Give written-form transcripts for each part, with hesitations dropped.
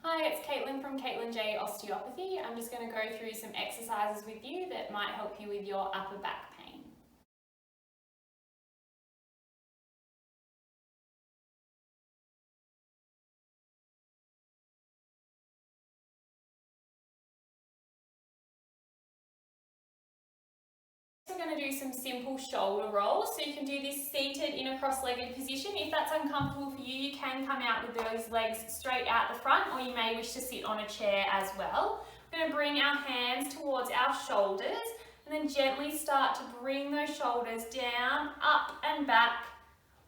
Hi, it's Caitlin from Caitlin J Osteopathy. I'm just going to go through some exercises with you that might help you with your upper back pain. We're going to do some simple shoulder rolls. So you can do this seated in a cross-legged position. If that's uncomfortable for you, you can come out with those legs straight out the front, or you may wish to sit on a chair as well. We're going to bring our hands towards our shoulders and then gently start to bring those shoulders down, up and back,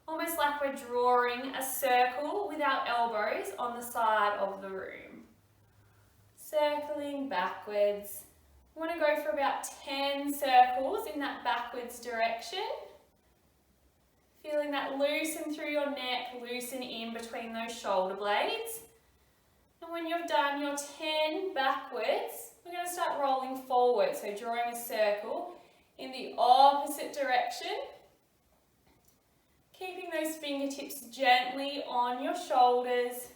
almost like we're drawing a circle with our elbows on the side of the room. Circling backwards. We want to go for about 10 circles in that backwards direction. Feeling that loosen through your neck, loosen in between those shoulder blades. And when you've done your 10 backwards, we're going to start rolling forward. So drawing a circle in the opposite direction. Keeping those fingertips gently on your shoulders.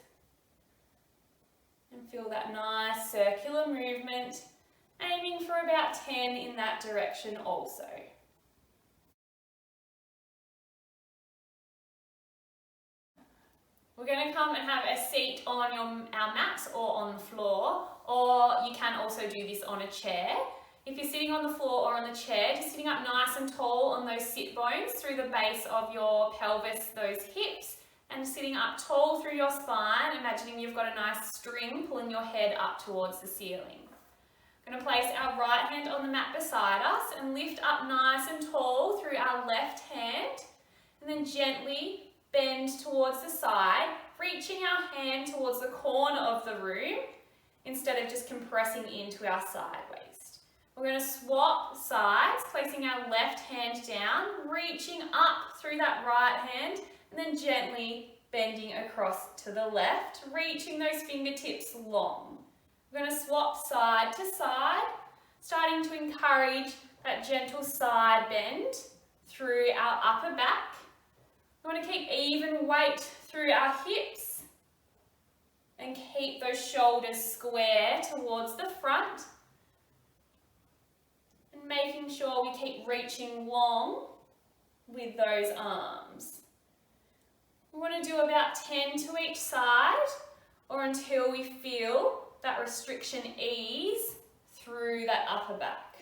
And feel that nice circular movement. Aiming for about 10 in that direction also. We're going to come and have a seat on our mats or on the floor, or you can also do this on a chair. If you're sitting on the floor or on the chair, just sitting up nice and tall on those sit bones through the base of your pelvis, those hips, and sitting up tall through your spine, imagining you've got a nice string pulling your head up towards the ceiling. We're going to place our right hand on the mat beside us and lift up nice and tall through our left hand, and then gently bend towards the side, reaching our hand towards the corner of the room instead of just compressing into our side waist. We're going to swap sides, placing our left hand down, reaching up through that right hand, and then gently bending across to the left, reaching those fingertips long. We're going to swap side to side, starting to encourage that gentle side bend through our upper back. We want to keep even weight through our hips and keep those shoulders square towards the front. And making sure we keep reaching long with those arms. We want to do about 10 to each side, or until we feel that restriction ease through that upper back.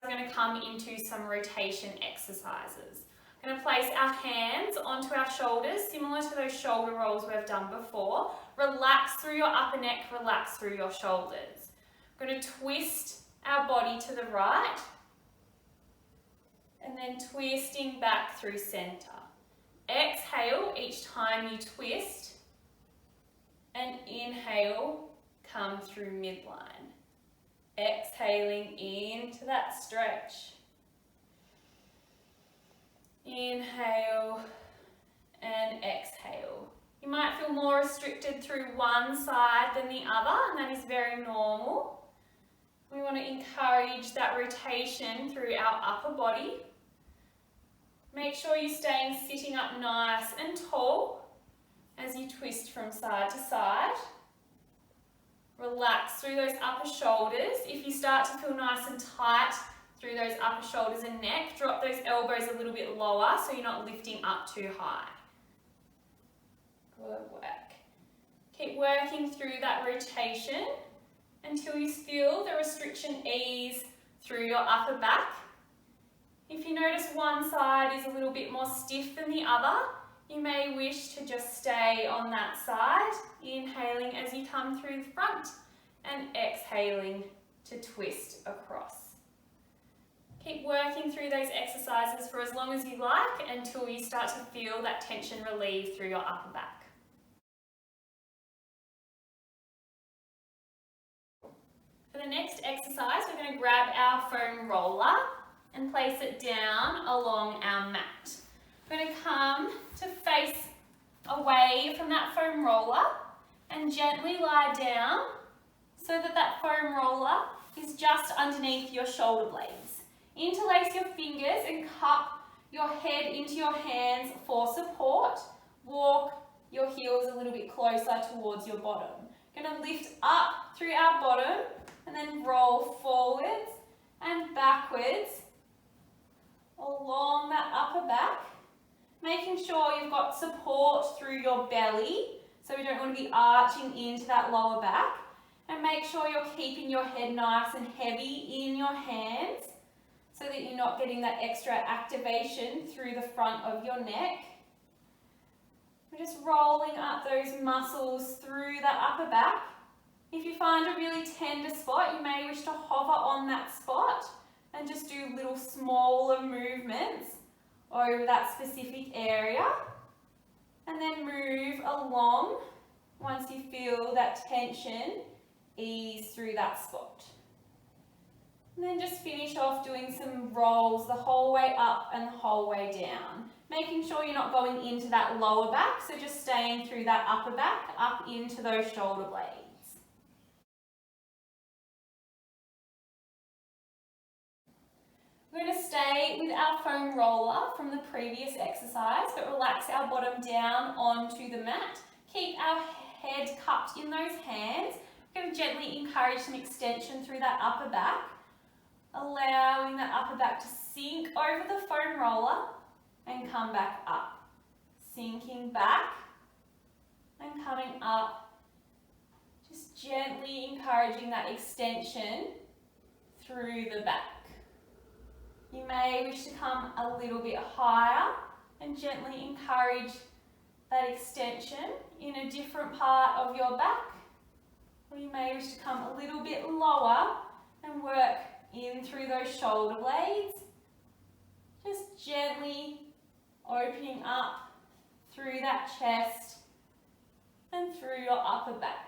We're going to come into some rotation exercises. We're going to place our hands onto our shoulders, similar to those shoulder rolls we've done before. Relax through your upper neck, relax through your shoulders. We're going to twist our body to the right, and then twisting back through center. Exhale each time you twist, and inhale, come through midline. Exhaling into that stretch. Inhale and exhale. You might feel more restricted through one side than the other, and that is very normal. We want to encourage that rotation through our upper body. Make sure you're staying sitting up nice and tall as you twist from side to side. Relax through those upper shoulders. If you start to feel nice and tight through those upper shoulders and neck, drop those elbows a little bit lower so you're not lifting up too high. Good work. Keep working through that rotation until you feel the restriction ease through your upper back. If you notice one side is a little bit more stiff than the other, you may wish to just stay on that side, inhaling as you come through the front and exhaling to twist across. Keep working through those exercises for as long as you like until you start to feel that tension relieve through your upper back. For the next exercise, we're going to grab our foam roller and place it down along our mat. We're going to come to face away from that foam roller and gently lie down so that that foam roller is just underneath your shoulder blades. Interlace your fingers and cup your head into your hands for support. Walk your heels a little bit closer towards your bottom. Going to lift up through our bottom and then roll forwards and backwards along that upper back, making sure you've got support through your belly, so we don't want to be arching into that lower back, and make sure you're keeping your head nice and heavy in your hands so that you're not getting that extra activation through the front of your neck. We're just rolling up those muscles through that upper back. If you find a really tender spot, you may wish to hover on that spot and just do little smaller movements over that specific area, and then move along once you feel that tension ease through that spot. And then just finish off doing some rolls the whole way up and the whole way down, making sure you're not going into that lower back, so just staying through that upper back up into those shoulder blades. We're going to stay with our foam roller from the previous exercise, but relax our bottom down onto the mat. Keep our head cupped in those hands. We're going to gently encourage some extension through that upper back, allowing that upper back to sink over the foam roller and come back up. Sinking back and coming up. Just gently encouraging that extension through the back. You may wish to come a little bit higher and gently encourage that extension in a different part of your back. Or you may wish to come a little bit lower and work in through those shoulder blades. Just gently opening up through that chest and through your upper back.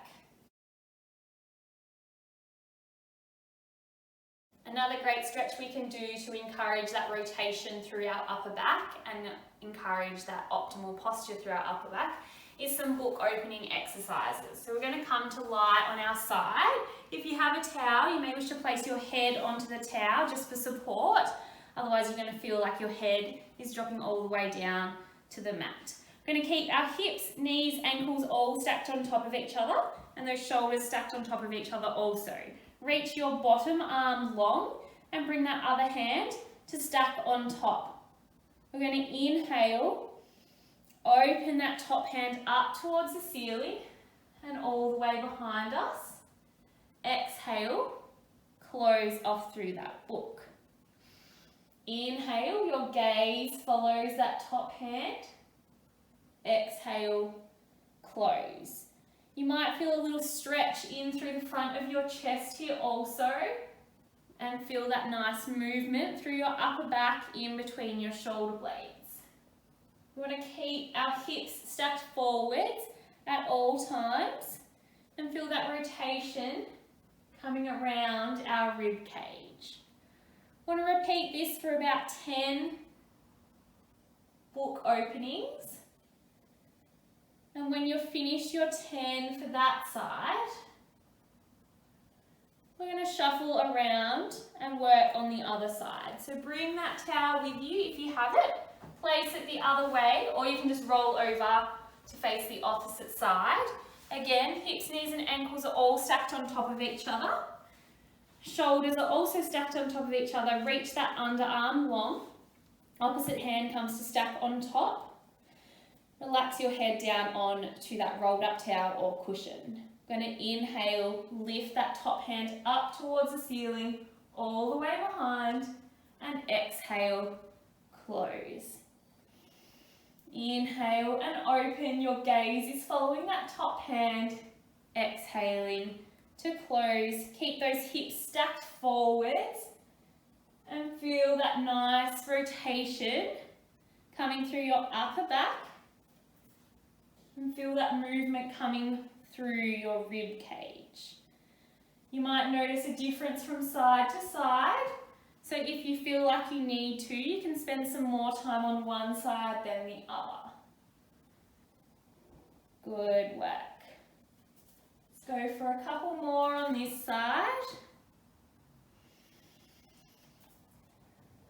Another great stretch we can do to encourage that rotation through our upper back and encourage that optimal posture through our upper back is some book opening exercises. So we're going to come to lie on our side. If you have a towel, you may wish to place your head onto the towel just for support. Otherwise you're going to feel like your head is dropping all the way down to the mat. We're going to keep our hips, knees, ankles all stacked on top of each other and those shoulders stacked on top of each other also. Reach your bottom arm long and bring that other hand to stack on top. We're going to inhale, open that top hand up towards the ceiling and all the way behind us. Exhale, close off through that book. Inhale, your gaze follows that top hand. Exhale, close. You might feel a little stretch in through the front of your chest here also, and feel that nice movement through your upper back in between your shoulder blades. We want to keep our hips stacked forwards at all times and feel that rotation coming around our rib cage. We want to repeat this for about 10 book openings. And when you're finished your 10 for that side, we're going to shuffle around and work on the other side. So bring that towel with you if you have it. Place it the other way, or you can just roll over to face the opposite side. Again, hips, knees and ankles are all stacked on top of each other. Shoulders are also stacked on top of each other. Reach that underarm long. Opposite hand comes to stack on top. Relax your head down on to that rolled up towel or cushion. Going to inhale, lift that top hand up towards the ceiling, all the way behind, and exhale, close. Inhale and open, your gaze is following that top hand, exhaling to close. Keep those hips stacked forwards and feel that nice rotation coming through your upper back. And feel that movement coming through your rib cage. You might notice a difference from side to side. So if you feel like you need to, you can spend some more time on one side than the other. Good work. Let's go for a couple more on this side.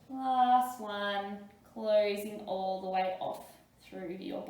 Last one. closing all the way off through your